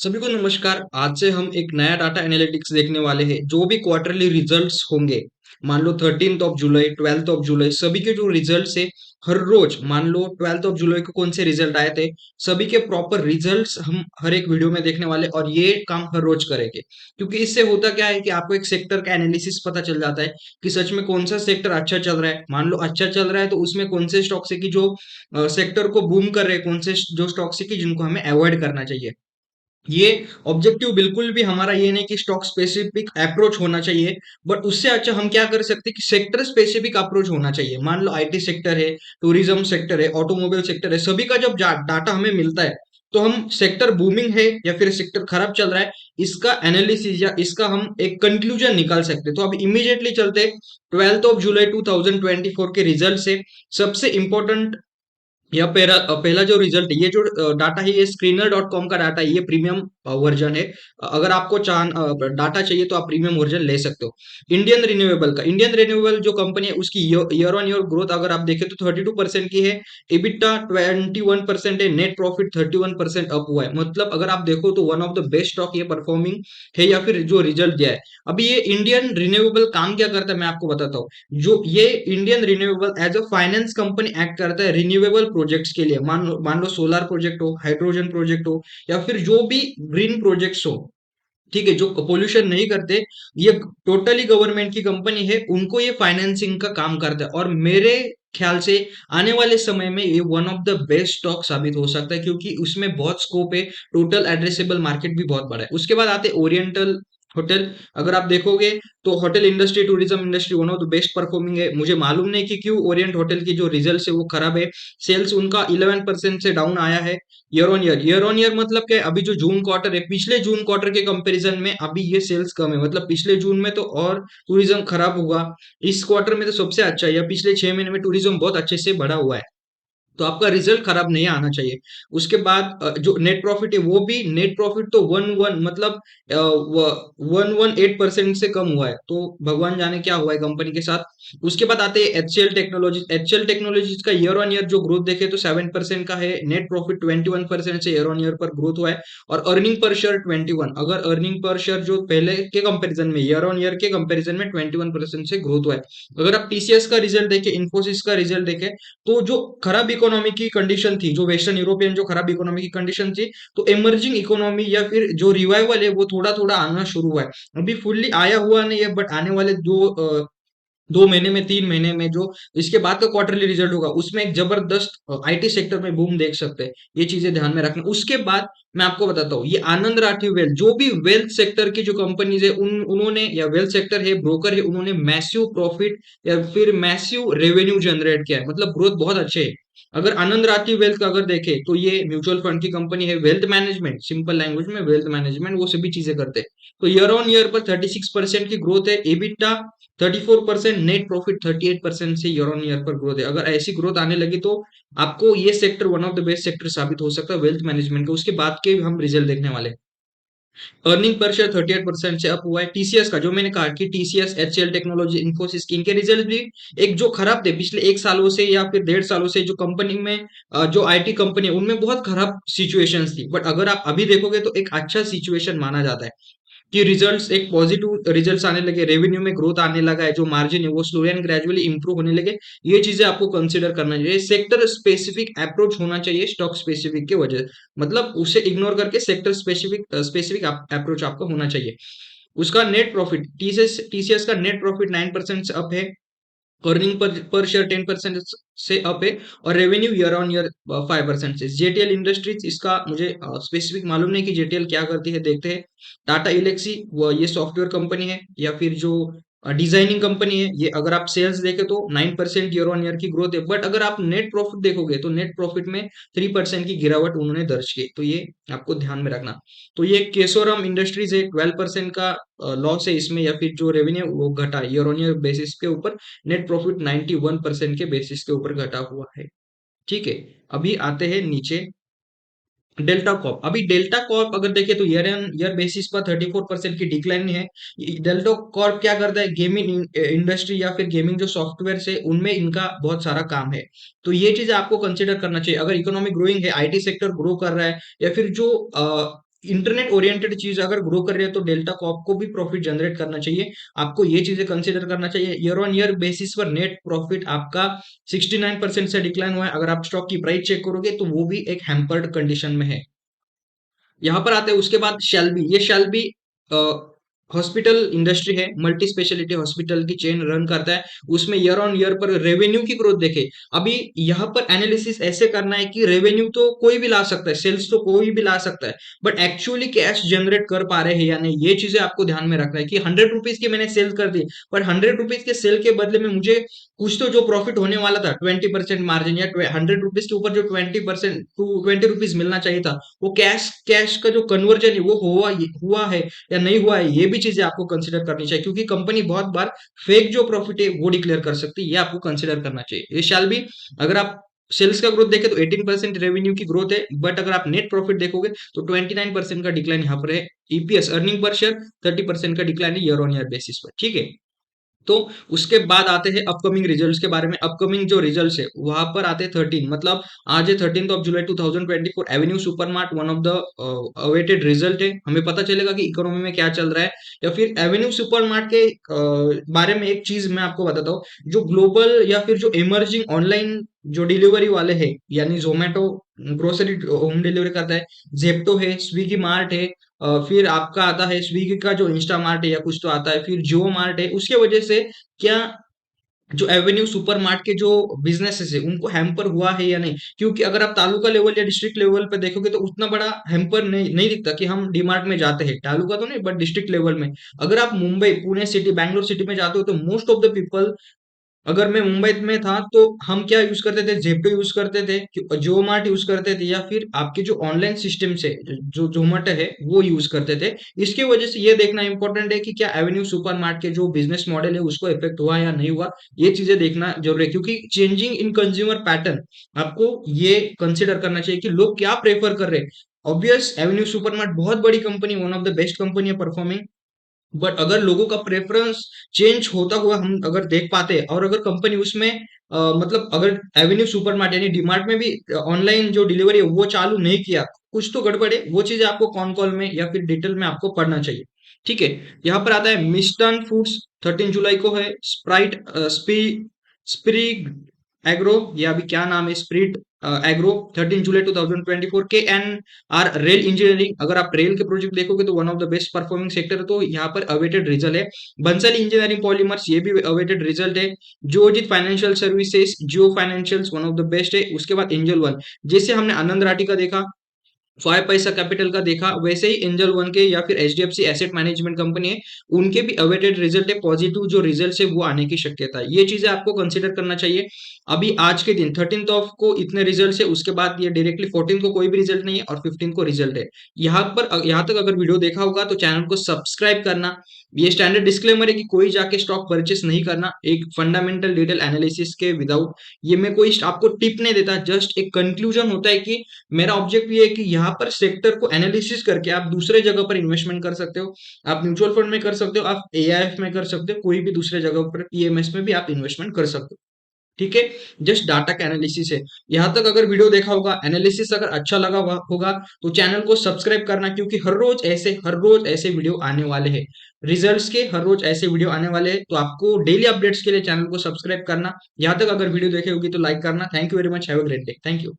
सभी को नमस्कार। आज से हम एक नया डाटा एनालिटिक्स देखने वाले हैं। जो भी क्वार्टरली रिजल्ट्स होंगे, मान लो 13th of July, 12th of July, सभी के जो रिजल्ट्स है, हर रोज मान लो 12th ऑफ जुलाई को कौन से रिजल्ट आए थे, सभी के प्रॉपर रिजल्ट्स हम हर एक वीडियो में देखने वाले और ये काम हर रोज करेंगे। क्योंकि इससे होता क्या है कि आपको एक सेक्टर का एनालिसिस पता चल जाता है कि सच में कौन सा सेक्टर अच्छा चल रहा है। मान लो अच्छा चल रहा है तो उसमें कौन से स्टॉक्स है कि जो सेक्टर को बूम कर रहे हैं, कौन से जो स्टॉक्स है कि जिनको हमें अवॉइड करना चाहिए। ये ऑब्जेक्टिव बिल्कुल भी हमारा ये नहीं कि स्टॉक स्पेसिफिक अप्रोच होना चाहिए, बट उससे अच्छा हम क्या कर सकते हैं कि सेक्टर स्पेसिफिक अप्रोच होना चाहिए। मान लो आईटी सेक्टर है, टूरिज्म सेक्टर है, ऑटोमोबाइल सेक्टर है, सभी का जब डाटा हमें मिलता है तो हम सेक्टर बूमिंग है या फिर सेक्टर खराब चल रहा है, इसका एनालिसिस या इसका हम एक कंक्लूजन निकाल सकते हैं। तो अब इमीडिएटली चलते 12th ऑफ जुलाई 2024 के रिजल्ट से। सबसे इंपॉर्टेंट या पहला जो रिजल्ट, ये जो डाटा है, ये screener.com का डाटा है, ये प्रीमियम वर्जन है। अगर आपको डाटा चाहिए तो आप प्रीमियम वर्जन ले सकते हो। इंडियन रिन्यूएबल जो कंपनी है उसकी ईयर ऑन ईयर ग्रोथ अगर आप देखें तो 32% की है। EBITDA 21% है, नेट प्रॉफिट 31% अप हुआ है। मतलब अगर आप देखो तो one of the best stock ये परफॉर्मिंग है या फिर जो रिजल्ट दिया है। अभी ये इंडियन रिन्यूएबल काम क्या करता है मैं आपको बताता हूँ। जो ये Indian renewable as a finance company act करता है रिन्यूएबल प्रोजेक्ट्स के लिए। मान लो सोलर प्रोजेक्ट हो, हाइड्रोजन प्रोजेक्ट हो, या फिर जो भी ग्रीन प्रोजेक्ट्स हो, ठीक है, जो पोल्यूशन नहीं करते, ये टोटली गवर्नमेंट की कंपनी है, उनको ये फाइनेंसिंग का काम करता है। और मेरे ख्याल से आने वाले समय में ये one of the best stock साबित हो सकता है, क्योंकि उसमें बहुत स्कोप है, टोटल एड्रेसेबल मार्केट भी बहुत बड़ा है। उसके बाद आते ओरिएंटल होटल। अगर आप देखोगे तो hotel industry, tourism industry one of the best performing है। मुझे मालूम नहीं कि क्यों ओरिएंट होटल की जो रिजल्ट है वो खराब है। सेल्स उनका 11% से डाउन आया है ईयर ऑन ईयर। मतलब क्या है, अभी जो जून क्वार्टर है, पिछले जून क्वार्टर के कंपैरिजन में अभी ये सेल्स कम है। मतलब पिछले जून में तो और टूरिज्म खराब हुआ, इस क्वार्टर में तो सबसे अच्छा है, या पिछले 6 महीने में टूरिज्म बहुत अच्छे से बढ़ा हुआ है। तो आपका रिजल्ट खराब नहीं आना चाहिए। उसके बाद जो नेट प्रॉफिट है, वो भी नेट प्रॉफिट तो वन वन मतलब 118% से कम हुआ है। तो भगवान जाने क्या हुआ है कंपनी के साथ। उसके बाद आते हैं एचसीएल टेक्नोलॉजीज का ईयर ऑन ईयर जो ग्रोथ देखे तो 7% का है। नेट प्रॉफिट 21% से ईयर ऑन ईयर पर ग्रोथ हुआ है। और अर्निंग पर शेयर 21, अगर अर्निंग पर शेयर जो पहले के कंपेरिजन में, ईयर ऑन ईयर के कंपेरिजन में 21% से ग्रोथ हुआ है। अगर आप टीसीएस का रिजल्ट देखें, इन्फोसिस का रिजल्ट देखें, तो जो खराब इकोनॉमी की कंडीशन थी, जो वेस्टर्न यूरोपियन जो खराब इकोनॉमी की कंडीशन थी, तो इमर्जिंग इकोनॉमी या फिर जो रिवाइवल है वो थोड़ा थोड़ा आना शुरू हुआ है। अभी फुल्ली आया हुआ नहीं है, बट आने वाले 2 महीने में, 3 महीने में जो इसके बाद का क्वार्टरली रिजल्ट होगा, उसमें एक जबरदस्त आईटी सेक्टर में बूम देख सकते हैं। ये चीजें ध्यान में रखना। उसके बाद मैं आपको बताता हूँ, ये आनंद राठी वेल्थ, जो भी वेल्थ सेक्टर की जो कंपनीज है, उन्होंने, या वेल्थ सेक्टर है, ब्रोकर है, उन्होंने मैसिव प्रॉफिट या फिर मैसिव रेवेन्यू जनरेट किया है। मतलब ग्रोथ बहुत अच्छे है। अगर आनंद राठी वेल्थ का अगर देखें तो ये म्यूचुअल फंड की कंपनी है, वेल्थ मैनेजमेंट, सिंपल लैंग्वेज में वेल्थ मैनेजमेंट, वो सभी चीजें करते हैं। तो ईयर ऑन ईयर पर 36% की ग्रोथ है। एबिटा 34%, नेट प्रॉफिट 38% से ईयर ऑन ईयर पर ग्रोथ है। अगर ऐसी ग्रोथ आने लगी तो आपको ये sector one of the best sector साबित हो सकता है वेल्थ मैनेजमेंट का। उसके बाद के हम रिजल्ट देखने वाले हैं। अर्निंग पर शेयर 38% से अप हुआ है। टीसीएस का, जो मैंने कहा कि टीसीएस, एचसीएल टेक्नोलॉजी, इन्फोसिस की, इनके रिजल्ट भी एक जो खराब थे पिछले 1 सालों से या फिर 1.5 सालों से, जो कंपनी में जो आईटी कंपनी है उनमें बहुत खराब सिचुएशंस थी, बट अगर आप अभी देखोगे तो एक अच्छा सिचुएशन माना जाता है कि रिजल्ट्स, एक पॉजिटिव रिजल्ट्स आने लगे, रेवेन्यू में ग्रोथ आने लगा है, जो मार्जिन है वो स्लो एंड ग्रेजुअली इंप्रूव होने लगे। ये चीजें आपको कंसीडर करना चाहिए। सेक्टर स्पेसिफिक अप्रोच होना चाहिए स्टॉक स्पेसिफिक के वजह, मतलब उसे इग्नोर करके सेक्टर स्पेसिफिक स्पेसिफिक अप्रोच आपका होना चाहिए। उसका नेट प्रॉफिट, टीसीएस का नेट प्रॉफिट 9% से अप है। अर्निंग पर शेयर 10% से अप है। और रेवेन्यू ईयर ऑन ईयर 5% से। जेटीएल इंडस्ट्रीज, इसका मुझे स्पेसिफिक मालूम नहीं कि जेटीएल क्या करती है, देखते हैं। टाटा इलेक्सी, वो ये सॉफ्टवेयर कंपनी है या फिर जो डिजाइनिंग कंपनी है, ये अगर आप सेल्स देखें तो 9% ईयर ऑन ईयर की ग्रोथ है। बट अगर आप नेट प्रॉफिट देखोगे तो नेट प्रॉफिट में 3% की गिरावट उन्होंने दर्ज की। तो ये आपको ध्यान में रखना। तो ये केशोरम इंडस्ट्रीज है, 12% का लॉस है इसमें, या फिर जो रेवेन्यू वो घटा ईयर ऑन ईयर बेसिस के ऊपर। नेट प्रॉफिट 91% के बेसिस के ऊपर घटा हुआ है। ठीक है। अभी आते हैं नीचे डेल्टा कॉर्प। अभी डेल्टा कॉर्प अगर देखें तो ईयर ऑन ईयर बेसिस पर 34% की डिक्लाइन है। डेल्टा कॉर्प क्या करता है, गेमिंग इंडस्ट्री या फिर गेमिंग जो सॉफ्टवेयर है उनमें इनका बहुत सारा काम है। तो ये चीज आपको कंसिडर करना चाहिए। अगर इकोनॉमी ग्रोइंग है, आईटी सेक्टर ग्रो कर रहा है, या फिर जो इंटरनेट ओरिएंटेड चीज अगर ग्रो कर रही है तो डेल्टा को आपको भी प्रॉफिट जनरेट करना चाहिए। आपको ये चीजें कंसिडर करना चाहिए। ईयर ऑन ईयर बेसिस पर नेट प्रॉफिट आपका 69% से डिक्लाइन हुआ है। अगर आप स्टॉक की प्राइस चेक करोगे तो वो भी एक हैम्पर्ड कंडीशन में है। यहाँ पर आते हैं उसके बाद शेल्बी। ये शेल्बी हॉस्पिटल इंडस्ट्री है, मल्टी स्पेशलिटी हॉस्पिटल की चेन रन करता है। उसमें ईयर ऑन ईयर पर रेवेन्यू की ग्रोथ देखे। अभी यहाँ पर एनालिसिस ऐसे करना है कि रेवेन्यू तो कोई भी ला सकता है, सेल्स तो कोई भी ला सकता है, बट एक्चुअली कैश जनरेट कर पा रहे हैं या नहीं, ये चीजें आपको ध्यान में रखना है कि 100 रुपीज की मैंने सेल कर दी, पर 100 रुपीज के सेल के बदले में मुझे कुछ तो जो प्रॉफिट होने वाला था 20% मार्जिन, या 100 रुपीज के ऊपर जो 20% टू 20 रुपीज मिलना चाहिए था, वो कैश कैश का जो कन्वर्जन है वो हुआ है या नहीं हुआ है, ये भी चीजें आपको कंसिडर करनी चाहिए। क्योंकि कंपनी बहुत बार फेक जो प्रॉफिट है वो डिक्लेयर कर सकती है, ये आपको कंसिडर करना चाहिए। ये शाल भी, अगर आप सेल्स का ग्रोथ देखें तो 18% रेवेन्यू की ग्रोथ है, बट अगर आप नेट प्रॉफिट देखोगे तो 29% का डिक्लाइन यहाँ पर है। ईपीएस अर्निंग पर शेयर 30% का डिक्लाइन है ईयर ऑन ईयर बेसिस पर, ठीक है। तो उसके बाद आते हैं अपकमिंग रिजल्ट्स के बारे में। अपकमिंग जो रिजल्ट्स है वहां पर आते हैं 13, मतलब आज है 13 जुलाई 2024। Avenue supermart one of the awaited result है। हमें पता चलेगा कि इकोनॉमी में क्या चल रहा है। या फिर एवेन्यू सुपरमार्ट के बारे में एक चीज मैं आपको बताता हूँ, जो ग्लोबल या फिर जो इमर्जिंग ऑनलाइन जो डिलीवरी वाले हैं, यानी जोमेटो ग्रोसरी होम डिलीवरी करता है, जेप्टो है, स्विगी मार्ट है, फिर आपका आता है स्विगी का जो इंस्टा मार्ट है या कुछ तो आता है, फिर जियो मार्ट है, उसके वजह से क्या जो एवेन्यू सुपर मार्ट के जो बिजनेसेस है उनको हैम्पर हुआ है या नहीं। क्योंकि अगर आप तालुका लेवल या डिस्ट्रिक्ट लेवल पे देखोगे तो उतना बड़ा हैम्पर नहीं दिखता कि हम डीमार्ट में जाते हैं, तालुका तो नहीं बट डिस्ट्रिक्ट लेवल में। अगर आप मुंबई, पुणे सिटी, बैंगलोर सिटी में जाते हो तो मोस्ट ऑफ द पीपल, अगर मैं मुंबई में था तो हम क्या यूज करते थे, जेप्टो यूज करते थे, जियो मार्ट यूज करते थे, या फिर आपके जो ऑनलाइन सिस्टम से जो जोमेटो है वो यूज करते थे। इसकी वजह से ये देखना इंपॉर्टेंट है कि क्या एवेन्यू सुपरमार्ट के जो बिजनेस मॉडल है उसको इफेक्ट हुआ या नहीं हुआ, ये चीजें देखना जरूरी है। क्योंकि चेंजिंग इन कंज्यूमर पैटर्न आपको ये कंसिडर करना चाहिए कि लोग क्या प्रेफर कर रहे हैं। ऑब्वियस एवेन्यू सुपरमार्ट बहुत बड़ी company, one of the best company है परफॉर्मिंग, बट अगर लोगों का प्रेफरेंस चेंज होता हुआ हम अगर देख पाते हैं, और अगर कंपनी उसमें मतलब अगर एवेन्यू सुपरमार्ट यानी डीमार्ट में भी ऑनलाइन जो डिलीवरी है वो चालू नहीं किया, कुछ तो गड़बड़ है। वो चीजें आपको कॉन कॉल में या फिर डिटेल में आपको पढ़ना चाहिए, ठीक है। यहाँ पर आता है मिस्टन फूड्स, 13 जुलाई को है। स्प्राइट स्प्रिग एग्रो, ये अभी क्या नाम है, स्प्रिट एग्रो, 13 जुलाई 2024। के एन आर रेल इंजीनियरिंग, अगर आप रेल के प्रोजेक्ट देखोगे तो one of the best performing sector है, तो यहाँ पर अवेटेड रिजल्ट है। बंसल इंजीनियरिंग पॉलीमर्स, ये भी अवेटेड रिजल्ट है। Geojit financial services, Jio financials one of the best है। उसके बाद एंजल वन, जैसे हमने आनंद राठी का देखा, 5 पैसा कैपिटल का देखा, वैसे ही एंजल वन के या फिर एचडीएफसी एसेट मैनेजमेंट कंपनी है, उनके भी अवेटेड रिजल्ट है, पॉजिटिव जो रिजल्ट है वो आने की शक्यता है। ये चीजें आपको कंसिडर करना चाहिए। अभी आज के दिन 13 ऑफ को इतने रिजल्ट है, उसके बाद ये डायरेक्टली 14 को कोई भी रिजल्ट नहीं है और 15 को रिजल्ट है। यहाँ तक अगर वीडियो देखा होगा तो चैनल को सब्सक्राइब करना। ये स्टैंडर्ड डिस्क्लेमर है कि कोई जाके स्टॉक परचेस नहीं करना एक फंडामेंटल डिटेल एनालिसिस के विदाउट। ये मैं कोई आपको टिप नहीं देता, जस्ट एक कंक्लूजन होता है कि मेरा ऑब्जेक्टिव ये है कि यहाँ पर सेक्टर को एनालिसिस करके आप दूसरे जगह पर इन्वेस्टमेंट कर सकते हो। आप म्यूचुअल फंड में कर सकते हो, आप एआईएफ में कर सकते हो, कोई भी दूसरे जगह पर पीएमएस में भी आप इन्वेस्टमेंट कर सकते हो, ठीक है। जस्ट डाटा का एनालिसिस है। यहाँ तक अगर वीडियो देखा होगा, एनालिसिस अगर अच्छा लगा होगा तो चैनल को सब्सक्राइब करना, क्योंकि हर रोज ऐसे वीडियो आने वाले हैं। रिजल्ट्स के हर रोज ऐसे वीडियो आने वाले हैं, तो आपको डेली अपडेट्स के लिए चैनल को सब्सक्राइब करना। यहाँ तक अगर वीडियो देखे होगी तो लाइक करना। Thank you very much, have a great day, thank you.